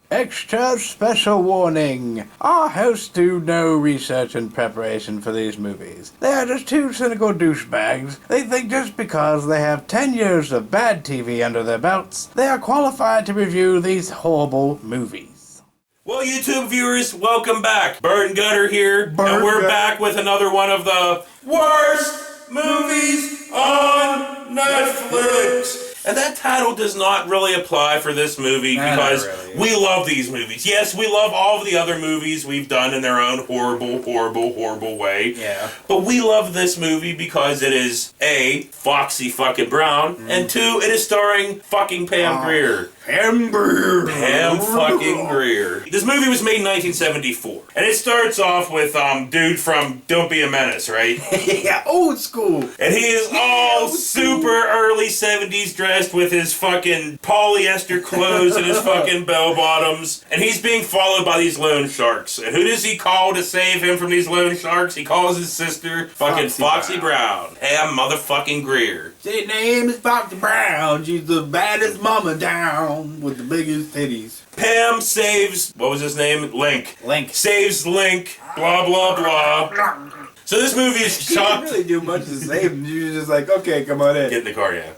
Extra special warning. Our hosts do no research and preparation for these movies. They are just two cynical douchebags. They think just because they have 10 years of bad TV under their belts, they are qualified to review these horrible movies. Well, YouTube viewers, welcome back. Bird and Gutter here, and we're back with another one of the worst movies on Netflix. And that title does not really apply for this movie because we love these movies. Yes, we love all of the other movies we've done in their own horrible way. Yeah. But we love this movie because it is A, Foxy fucking Brown, and 2, it is starring fucking Pam Grier. Pam Grier. Pam fucking Grier. This movie was made in 1974. And it starts off with dude from Don't Be a Menace, right? Yeah, old school. And he is all super early 70s dressed with his fucking polyester clothes and his fucking bell bottoms. And he's being followed by these loan sharks. And who does he call to save him from these loan sharks? He calls his sister fucking Foxy Brown. Pam motherfucking Grier. Her name is Foxy Brown. She's the baddest mama down with the biggest titties. Pam saves, what was his name? Link. Saves Link, blah, blah, blah. So this movie is She didn't really do much to save him. She was just like, okay, come on in. Get in the car, yeah.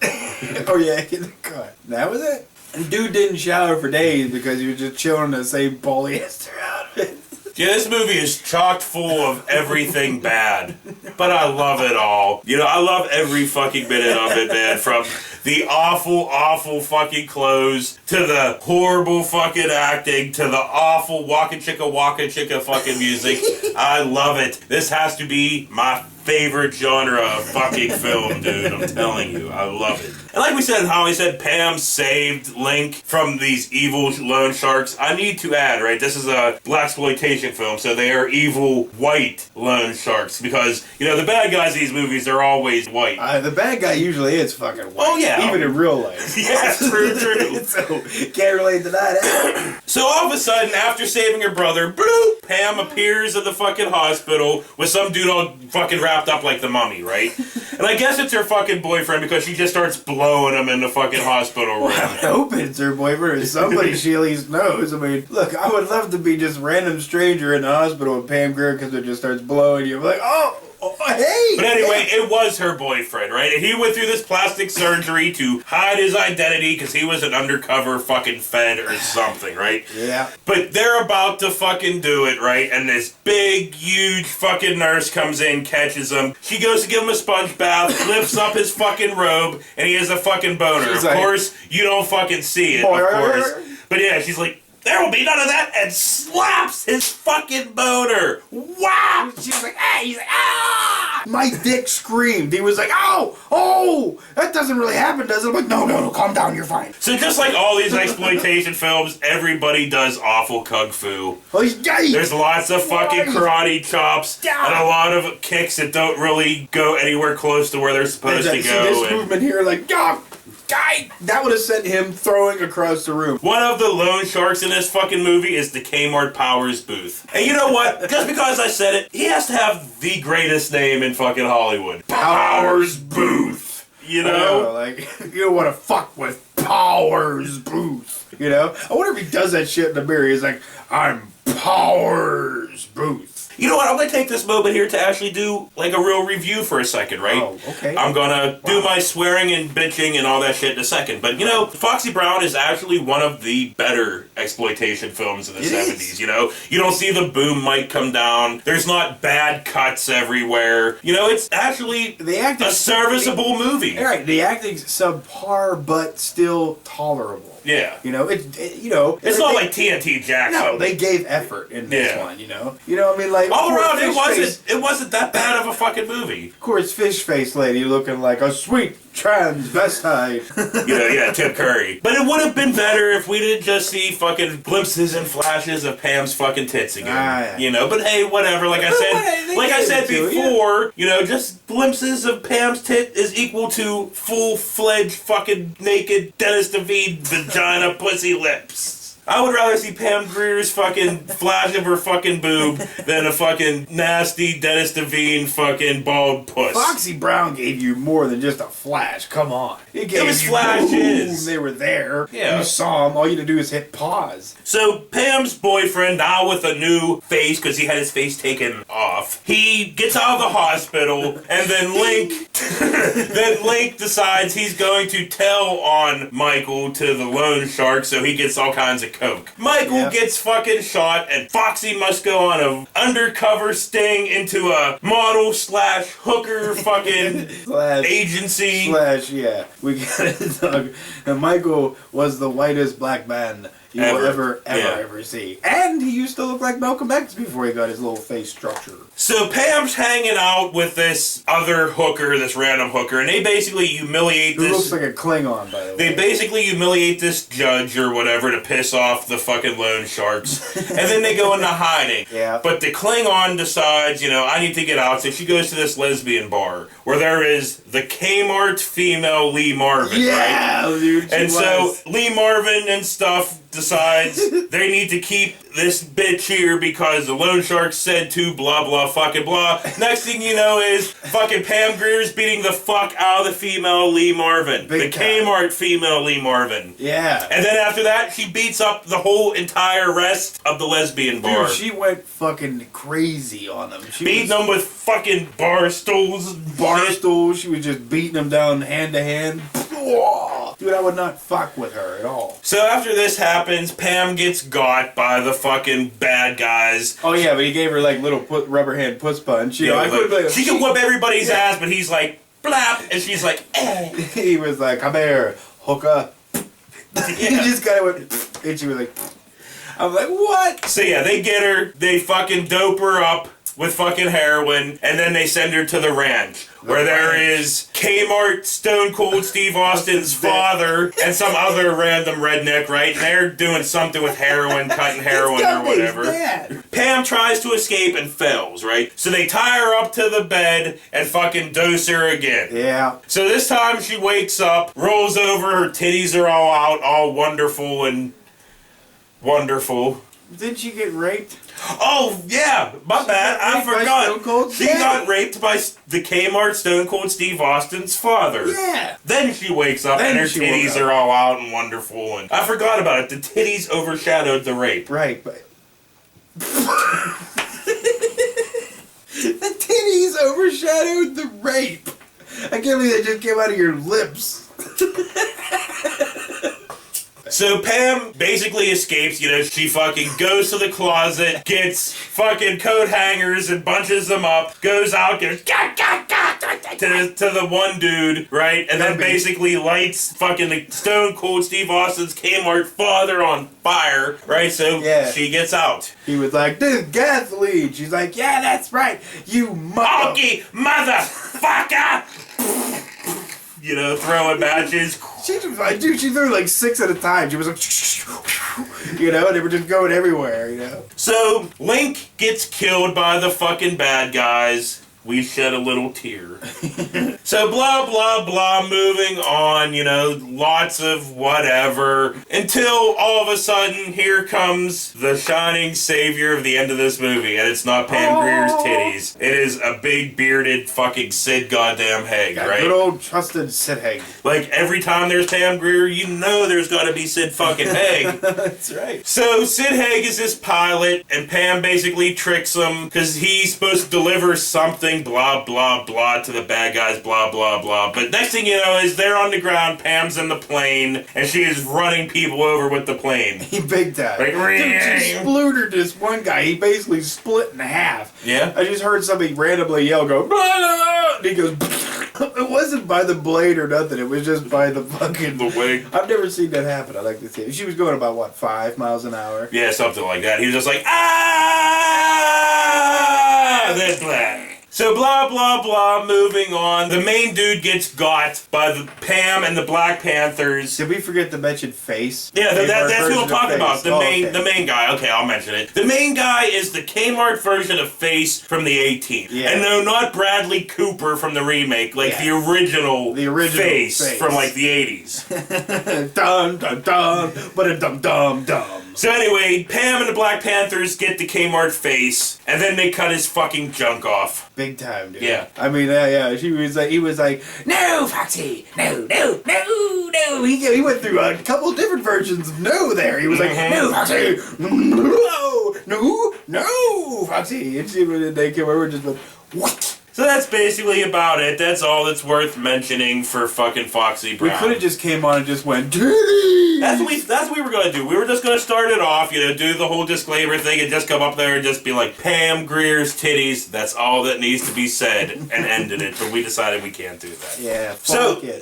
Oh yeah, get in the car. That was it? And dude didn't shower for days because he was just chilling in the same polyester outfit. Yeah, this movie is chock full of everything bad, but I love it all. You know, I love every fucking minute of it, man. From the awful fucking clothes, to the horrible fucking acting, to the awful waka chicka fucking music. I love it. This has to be my favorite genre of fucking film, dude. I'm telling you, I love it. And like we said, how I said Pam saved Link from these evil loan sharks. I need to add, right, this is a blaxploitation film, so they are evil white loan sharks because, you know, the bad guys in these movies are always white. The bad guy usually is fucking white. Oh, yeah. Even in real life. Yeah, true. So, can't relate to that. So all of a sudden, after saving her brother, bloop, Pam appears at the fucking hospital with some dude all fucking wrapped up like the Mummy, right? And I guess it's her fucking boyfriend because she just starts blowing him in the fucking hospital room. Well, I hope it's her boyfriend or somebody she at least knows. I mean, look, I would love to be just random stranger in the hospital with Pam Grier because it just starts blowing you. I'm like, oh, hey! But anyway, it was her boyfriend, right? And he went through this plastic surgery to hide his identity because he was an undercover fucking Fed or something, right? Yeah. But they're about to fucking do it, right? And this big, huge fucking nurse comes in, catches him. She goes to give him a sponge bath, lifts up his fucking robe, and he has a fucking boner. She's of course, you don't fucking see it, of course. But yeah, she's like, there will be none of that, and slaps his fucking boner. Wow! She's like, hey! He's like, ah! My dick screamed. He was like, oh! That doesn't really happen, does it? I'm like, no, calm down, you're fine. So just like all these exploitation films, everybody does awful kung fu. Oh, he's gay! There's lots of fucking karate chops and a lot of kicks that don't really go anywhere close to where they're supposed to go. See this movement here, like, guy! That would have sent him throwing across the room. One of the loan sharks in this fucking movie is the Kmart Powers Booth. And you know what? Just because I said it, he has to have the greatest name in fucking Hollywood. Powers Booth. You know? Like, you don't want to fuck with Powers Booth. You know? I wonder if he does that shit in the mirror. He's like, I'm Powers Booth. You know what? I'm going to take this moment here to actually do, like, a real review for a second, right? Oh, okay. I'm going to do my swearing and bitching and all that shit in a second. But, you know, Foxy Brown is actually one of the better exploitation films of the 70s, you know? You don't see the boom mic come down. There's not bad cuts everywhere. You know, it's actually a serviceable movie. Right, the acting's subpar, but still tolerable. Yeah. You know, it's not like TNT Jackson. No, they gave effort in this one, you know? You know, I mean, like... All around, it wasn't that bad of a fucking movie. Of course, fish face lady looking like a sweet transvestite. Yeah, Tim Curry. But it would have been better if we didn't just see fucking glimpses and flashes of Pam's fucking tits again. Yeah. You know, but hey, whatever. Like I said before, you know, just glimpses of Pam's tit is equal to full-fledged fucking naked Dennis DeVito vagina pussy lips. I would rather see Pam Grier's fucking flash of her fucking boob than a fucking nasty Dennis DeVine fucking bald puss. Foxy Brown gave you more than just a flash. Come on. It was flashes. Boom, they were there. Yeah. You saw them. All you had to do is hit pause. So Pam's boyfriend, now with a new face because he had his face taken off, he gets out of the hospital, and then Link decides he's going to tell on Michael to the loan shark, so he gets all kinds of coke. Michael gets fucking shot, and Foxy must go on a undercover sting into a model slash hooker fucking agency. We got it, Doug. And Michael was the whitest black man you will ever see. And he used to look like Malcolm X before he got his little face structure. So Pam's hanging out with this other hooker, this random hooker, and they basically humiliate Who looks like a Klingon, by the way. They basically humiliate this judge or whatever to piss off the fucking loan sharks. And then they go into hiding. Yeah. But the Klingon decides, I need to get out. So she goes to this lesbian bar where there is the Kmart female Lee Marvin, right? Dude, So Lee Marvin and stuff decides they need to keep this bitch here because the loan shark said to blah blah fucking blah. Next thing you know is fucking Pam Grier's beating the fuck out of the female Lee Marvin. Big the time. Kmart female Lee Marvin. Yeah. And then after that, she beats up the whole entire rest of the lesbian bar. Dude, she went fucking crazy on them. Beating them with fucking bar stools. She was just beating them down hand to hand. Dude, I would not fuck with her at all. So after this happens, Pam gets got by the fucking bad guys. Oh yeah, but he gave her like little rubber hand puss punch. She can whip everybody's ass, but he's like, blap, and she's like, eh. He was like, come here, hooker. He just kind of went, and she was like, I'm like, what? So yeah, they get her, they fucking dope her up with fucking heroin, and then they send her to the ranch, where there is Kmart Stone Cold Steve Austin's father and some other random redneck, right? And they're doing something with heroin, cutting heroin or whatever. Pam tries to escape and fails, right? So they tie her up to the bed and fucking dose her again. Yeah. So this time she wakes up, rolls over, her titties are all out, all wonderful and wonderful. Didn't she get raped? Oh, yeah, my bad. I forgot. She got raped by the Kmart Stone Cold Steve Austin's father. Yeah. Then she wakes up and her titties are all out and wonderful. And I forgot about it. The titties overshadowed the rape. Right, but... the titties overshadowed the rape. I can't believe that just came out of your lips. So Pam basically escapes, she fucking goes to the closet, gets fucking coat hangers and bunches them up, goes out, goes to the one dude, right? And then basically lights fucking the Stone Cold Steve Austin's Kmart father on fire, right? So she gets out. He was like, this is gasoline. She's like, yeah, that's right, you motherfucker! Throwing matches. She was like, dude, she threw like 6 at a time. She was like, and they were just going everywhere, So, Link gets killed by the fucking bad guys. We shed a little tear. So blah, blah, blah, moving on, lots of whatever. Until all of a sudden, here comes the shining savior of the end of this movie. And it's not Pam Grier's titties. It is a big bearded fucking Sid goddamn Haig, right? Good old trusted Sid Haig. Like every time there's Pam Grier, there's gotta be Sid fucking Haig. That's right. So Sid Haig is this pilot, and Pam basically tricks him because he's supposed to deliver something, blah, blah, blah, to the bad guys, blah, blah, blah. But next thing you know is they're on the ground, Pam's in the plane, and she is running people over with the plane. He big time. Like, dude, she splootered this one guy. He basically split in half. Yeah? I just heard somebody randomly yell, go, blah, blah, and he goes, it wasn't by the blade or nothing. It was just by the fucking... the wig. I've never seen that happen. I like to see it. She was going about, 5 miles an hour? Yeah, something like that. He was just like, ah! Then blah. So blah, blah, blah, moving on. The main dude gets got by the Pam and the Black Panthers. Did we forget to mention Face? Yeah, that's who we'll talk about. The main guy. Okay, I'll mention it. The main guy is the Kmart version of Face from the 18th. Yeah. And no, not Bradley Cooper from the remake, the original Face from like the 80s. Dun, dun, dun, but a dum, dum, dum. So anyway, Pam and the Black Panthers get to Kmart's face, and then they cut his fucking junk off. Big time, dude. Yeah. I mean, yeah. He was like, no, Foxy, no. He went through a couple different versions of no there. He was like, no, Foxy, no, Foxy. And they came over and just went, what? So that's basically about it. That's all that's worth mentioning for fucking Foxy Brown. We could have just came on and just went, titties! That's what we were gonna do. We were just gonna start it off, do the whole disclaimer thing and just come up there and just be like, Pam Grier's titties, that's all that needs to be said, and ended it, but we decided we can't do that. Yeah,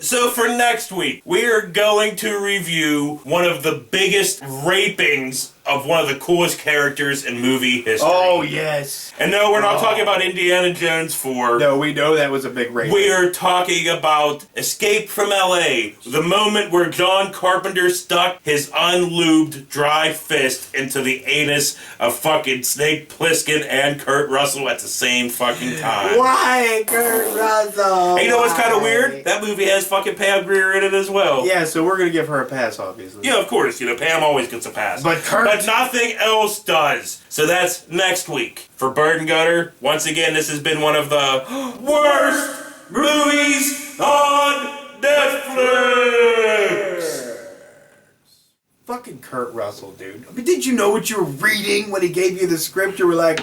So for next week, we are going to review one of the biggest rapings of one of the coolest characters in movie history. Oh, yes. And no, we're not talking about Indiana Jones 4. No, we know that was a big rape. We are talking about Escape from L.A., the moment where John Carpenter stuck his unlubed, dry fist into the anus of fucking Snake Plissken and Kurt Russell at the same fucking time. Why, Kurt Russell? And you know what's kind of weird? That movie has fucking Pam Grier in it as well. Yeah, so we're going to give her a pass, obviously. Yeah, of course. Pam always gets a pass. But nothing else does. So that's next week. For Bird and Gutter, once again, this has been one of the worst movies on Netflix. Fucking Kurt Russell, dude. I mean, did you know what you were reading when he gave you the script? You were like,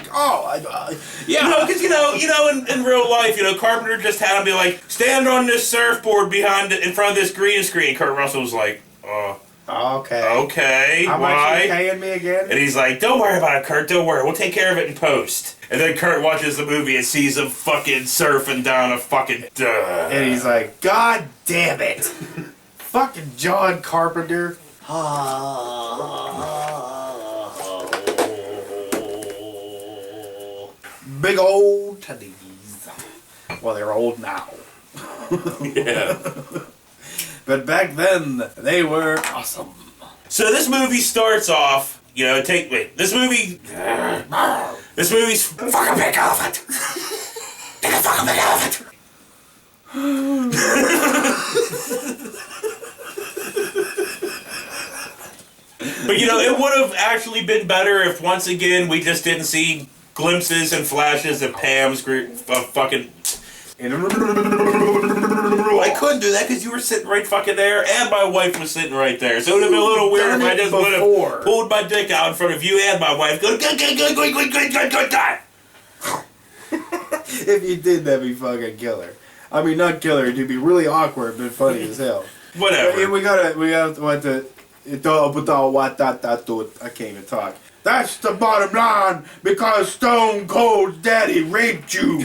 yeah, because in real life, Carpenter just had him be like, stand on this surfboard in front of this green screen. Kurt Russell was like, Okay, How why? much are you paying me again? And he's like, don't worry about it, Kurt, don't worry. We'll take care of it in post. And then Kurt watches the movie and sees him fucking surfing down a fucking... And he's like, God damn it. Fucking John Carpenter. Big old titties. Well, they're old now. Yeah. But back then, they were awesome. So this movie starts off, this movie's fuck a big elephant. Take a fucking big elephant. But it would have actually been better if once again we just didn't see glimpses and flashes of Pam's fucking... I couldn't do that because you were sitting right fucking there and my wife was sitting right there. So it would have been a little weird if I just would have pulled my dick out in front of you and my wife going, good. If you did, that'd be fucking killer. I mean, not killer. It'd be really awkward, but funny as hell. Whatever. We gotta what the... I can't even talk. That's the bottom line because Stone Cold Daddy raped you.